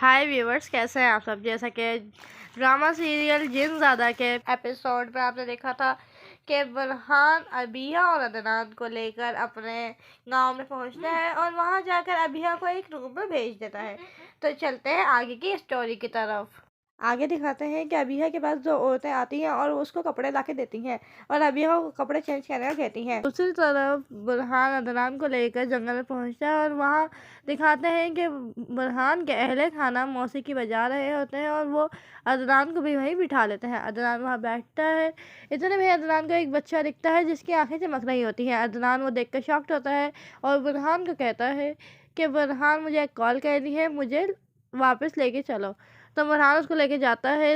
हाय viewers, कैसे हैं आप सब। जैसा कि ड्रामा सीरियल जिनज़ादा के एपिसोड में आपने देखा था कि बुरहान अबिया और अदनान को लेकर अपने गांव में पहुंचता है और वहां जाकर अबिया को एक रूम में भेज देता है। तो चलते हैं आगे की स्टोरी की तरफ। आगे दिखाते हैं कि अबिया के पास दो औरतें आती हैं और उसको कपड़े ला के देती हैं और अबिया को कपड़े चेंज करने को कहती हैं। दूसरी तरफ बुरहान अदनान को लेकर जंगल में पहुंचता है और वहाँ दिखाते हैं कि बुरहान के अहले खाना मौसीकी बजा रहे होते हैं और वो अदनान को भी वहीं बिठा लेते हैं। अदनान वहाँ बैठता है। इतने में अदनान को एक बच्चा दिखता है जिसकी आंखें चमक रही होती हैं। अदनान वो देखकर शॉक्ड होता है और बुरहान को कहता है कि बुरहान, मुझे एक कॉल करनी है, मुझे वापस लेके चलो। तो बुरहान उसको लेके जाता है।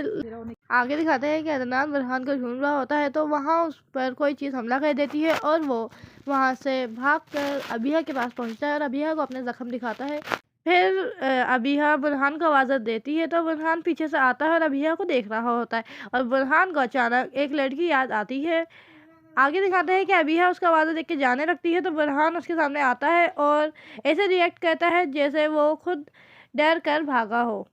आगे दिखाते हैं कि अदनान बुरहान को ढूंढ रहा होता है तो वहाँ उस पर कोई चीज़ हमला कर देती है और वो वहाँ से भागकर अबिया के पास पहुँचता है और अबिया को अपने ज़ख्म दिखाता है। फिर अबिया बुरहान को आवाज़ देती है तो बुरहान पीछे से आता है और अबिया को देख रहा होता है और बुरहान को अचानक एक लड़की याद आती है। आगे दिखाते हैं कि अबिया उसका आवाज़ देख के जाने लगती है तो बुरहान उसके सामने आता है और ऐसे रिएक्ट करता है जैसे वो खुद डर कर भागा हो।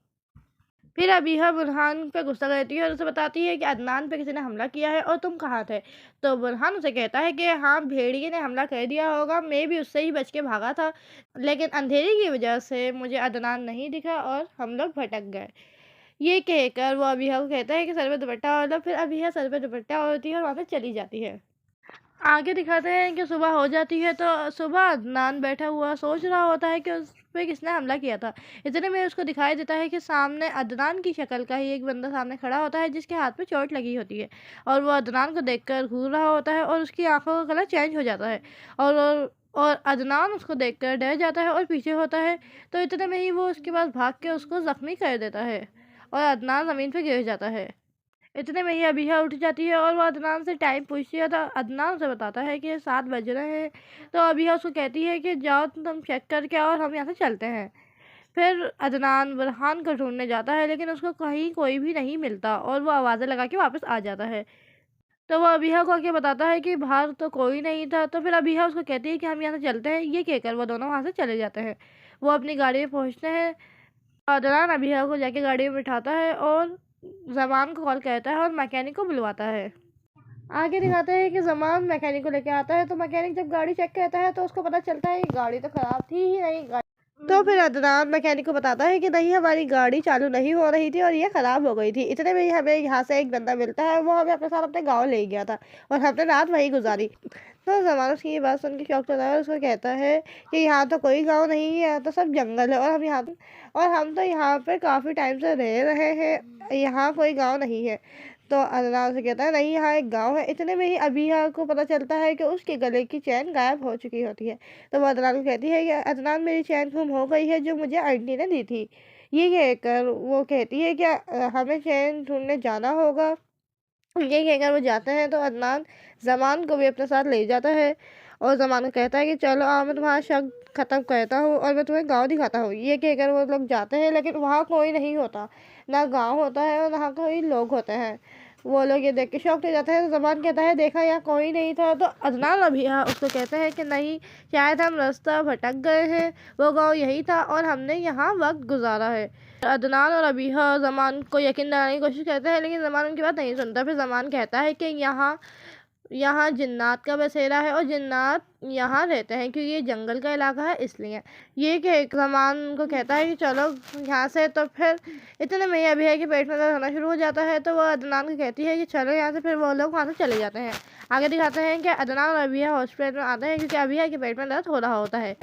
फिर अबीहा बुरहान पे गुस्सा करती है और उसे बताती है कि अदनान पे किसी ने हमला किया है और तुम कहाँ थे। तो बुरहान उसे कहता है कि हाँ, भेड़िए ने हमला कर दिया होगा, मैं भी उससे ही बच के भागा था, लेकिन अंधेरे की वजह से मुझे अदनान नहीं दिखा और हम लोग भटक गए। ये कहकर वो अबीहा को कहता है कि सर पे दुपट्टा ओढ़ लो। फिर अबीहा सर पे दुपट्टा ओढ़ती है और वहाँ से चली जाती है। आगे दिखाते हैं कि सुबह हो जाती है तो सुबह अदनान बैठा हुआ सोच रहा होता है कि उस पे किसने हमला किया था। इतने में उसको दिखाई देता है कि सामने अदनान की शक्ल का ही एक बंदा सामने खड़ा होता है जिसके हाथ पे चोट लगी होती है और वो अदनान को देखकर घूर रहा होता है और उसकी आंखों का कलर चेंज हो जाता है और अदनान उसको देखकर डर जाता है और पीछे होता है। तो इतने में ही वो उसके पास भाग के उसको ज़ख्मी कर देता है और अदनान ज़मीन पर गिर जाता है। इतने में ही अबीहा उठ जाती है और वो अदनान से टाइम पूछती है तो अदनान उसे बताता है कि 7 बज रहे हैं। तो अबीहा उसको कहती है कि जाओ तुम चेक करके आओ और हम यहाँ से चलते हैं। फिर अदनान बुरहान को ढूंढने जाता है लेकिन उसको कहीं कोई भी नहीं मिलता और वो आवाज़ें लगा के वापस आ जाता है। तो वो अबीहा को आके बताता है कि बाहर तो कोई नहीं था। तो फिर अबीहा उसको कहती है कि हम यहाँ से चलते हैं। ये कहकर वो दोनों वहाँ से चले जाते हैं। वो अपनी गाड़ी में पहुँचते हैं। अदनान अबीहा को जाके गाड़ी में बिठाता है और ज़मान को कॉल करता है और मैकेनिक को बुलवाता है। आगे दिखाते हैं कि ज़मान मैकेनिक को लेके आता है तो मैकेनिक जब गाड़ी चेक करता है तो उसको पता चलता है कि गाड़ी तो ख़राब थी ही नहीं। तो फिर अदनान मैकेनिक को बताता है कि नहीं, हमारी गाड़ी चालू नहीं हो रही थी और ये ख़राब हो गई थी। इतने में ही हमें यहाँ से एक बंदा मिलता है, वो हमें अपने साथ अपने गाँव ले गया था और हमने रात वहीं गुजारी। तो ज़मान उसकी ये बात सुन के शौक चला है। उसको कहता है कि यहाँ तो कोई गाँव नहीं है, यहाँ तो सब जंगल है और हम तो यहाँ पे काफ़ी टाइम से रह रहे हैं, यहाँ कोई गाँव नहीं है। तो अदनान से कहता है नहीं, यहाँ एक गाँव है। इतने में ही अबीहा को पता चलता है कि उसके गले की चैन गायब हो चुकी होती है। तो वो अदनान को कहती है कि अदनान, मेरी चैन गुम हो गई है जो मुझे आंटी ने दी थी। ये कहकर वो कहती है कि हमें चैन ढूंढने जाना होगा। ये कहकर वो जाते हैं तो अदनान ज़मान को भी अपने साथ ले जाता है और ज़मान को कहता है कि चलो आओ, मैं तुम्हारा शक ख़त्म करता हूँ और मैं तुम्हें गाँव दिखाता हूँ। ये कहकर वो लोग जाते हैं लेकिन वहाँ कोई नहीं होता, ना गाँव होता है और ना कोई लोग होते हैं। वो लोग ये देख के शॉक हो जाते हैं। तो ज़मान कहता है देखा, यहाँ कोई नहीं था। तो अदनान अभी उसको कहते हैं कि नहीं, शायद हम रास्ता भटक गए हैं, वो गाँव यही था और हमने यहाँ वक्त गुजारा है। अदनान और अबीहा ज़मान को यकीन दिलाने की कोशिश करते हैं लेकिन ज़मान उनकी बात नहीं सुनता। फिर ज़मान कहता है कि यहाँ यहाँ जिन्नात का बसेरा है और जिन्नात यहाँ रहते हैं क्योंकि ये जंगल का इलाका है, इसलिए। ये कि ज़मान को कहता है कि चलो यहाँ से। तो फिर इतने में ही अबीहा के पेट में दर्द होना शुरू हो जाता है तो वह अदनान को कहती है कि चलो यहाँ से। फिर वो लोग वहाँ से चले जाते हैं। आगे दिखाते हैं कि अदनान और अबीहा हॉस्पिटल में आते हैं क्योंकि अबीहा के पेट में दर्द हो रहा होता है।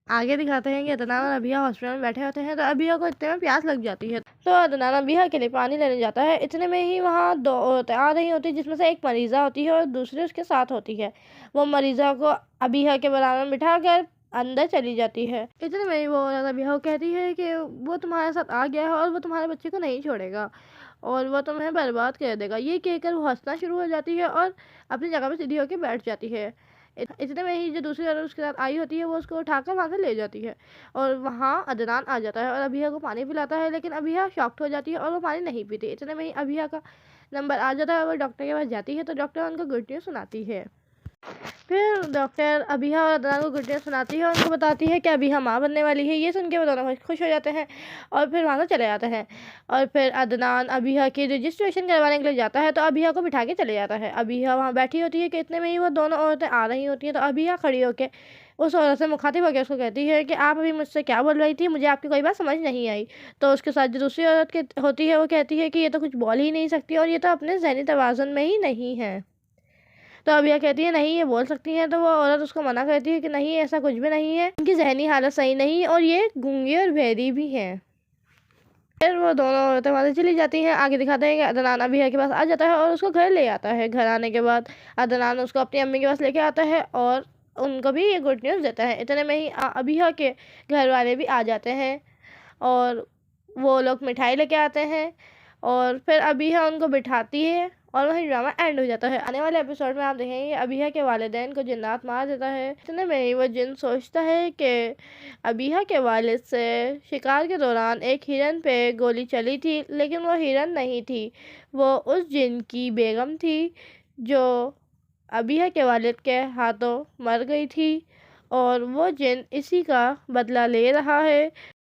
आगे दिखाते हैं कि अदनान और अबीहा हॉस्पिटल में बैठे होते हैं तो अबीहा को इतने में प्यास लग जाती है तो अदनान अबीहा के लिए पानी लेने जाता है। इतने में ही वहाँ 2 औरतें आ रही होती है जिसमें से एक मरीज़ा होती है और दूसरी उसके साथ होती है। वो मरीज़ा को अबीहा के बराबर में बिठा कर अंदर चली जाती है। इतने में ही वो औरत अबीहा को कहती है कि वो तुम्हारे साथ आ गया है और वो तुम्हारे बच्चे को नहीं छोड़ेगा और वो तुम्हें बर्बाद कर देगा। ये कहकर वो हंसना शुरू हो जाती है और अपनी जगह पर सीधी होकर बैठ जाती है। इतने में ही जो दूसरी औरत उसके साथ आई होती है वो उसको उठाकर वहाँ से ले जाती है और वहाँ अदनान आ जाता है और अबीहा को पानी पिलाता है लेकिन अबीहा शॉक्ड हो जाती है और वो पानी नहीं पीती। इतने में ही अबीहा का नंबर आ जाता है और वो डॉक्टर के पास जाती है तो डॉक्टर उनको गुड न्यूज़ सुनाती है। फिर डॉक्टर अबिहा और अदनान को गुड न्यूज़ सुनाती है और उनको बताती है कि अबिहा माँ बनने वाली है। ये सुन के वो दोनों खुश हो जाते हैं और फिर वहाँ से चले जाते हैं। और फिर अदनान अबिहा की रजिस्ट्रेशन करवाने के लिए जाता है तो अबिहा को बिठा के चले जाता है। अबिहा वहाँ बैठी होती है कि इतने में ही वो दोनों औरतें आ रही होती हैं। तो अबिहा खड़ी होकर उस औरत से मुखातिब होकर उसको कहती है कि आप अभी मुझसे क्या बोल रही थी, मुझे आपकी कोई बात समझ नहीं आई। तो उसके साथ जो दूसरी औरत के होती है वो कहती है कि ये तो कुछ बोल ही नहीं सकती और ये तो अपने ज़हनी तवाज़ुन में ही नहीं है। तो अबिया कहती है नहीं ये बोल सकती हैं। तो वो औरत उसको मना करती है कि नहीं ऐसा कुछ भी नहीं है, उनकी जहनी हालत सही नहीं और ये गूंगी और बहरी भी हैं। फिर वो दोनों औरतें वहाँ से चली जाती हैं। आगे दिखाते हैं कि अदनान अबिया के पास आ जाता है और उसको घर ले आता है। घर आने के बाद अदनान उसको अपनी अम्मी के पास लेके आता है और उनको भी ये गुड न्यूज़ देता है। इतने में ही अबिया के घर वाले भी आ जाते हैं और वो लोग मिठाई लेके आते हैं और फिर अबिहा उनको बिठाती है और वही ड्रामा एंड हो जाता है। आने वाले एपिसोड में आप देखेंगे अबिहा के वालिदैन को जिन्नात मार देता है। इतने में ही वो जिन सोचता है कि अबिहा के वालिद से शिकार के दौरान एक हिरन पे गोली चली थी, लेकिन वो हिरन नहीं थी, वो उस जिन की बेगम थी जो अबिहा के वालिद के हाथों मर गई थी और वो जिन इसी का बदला ले रहा है।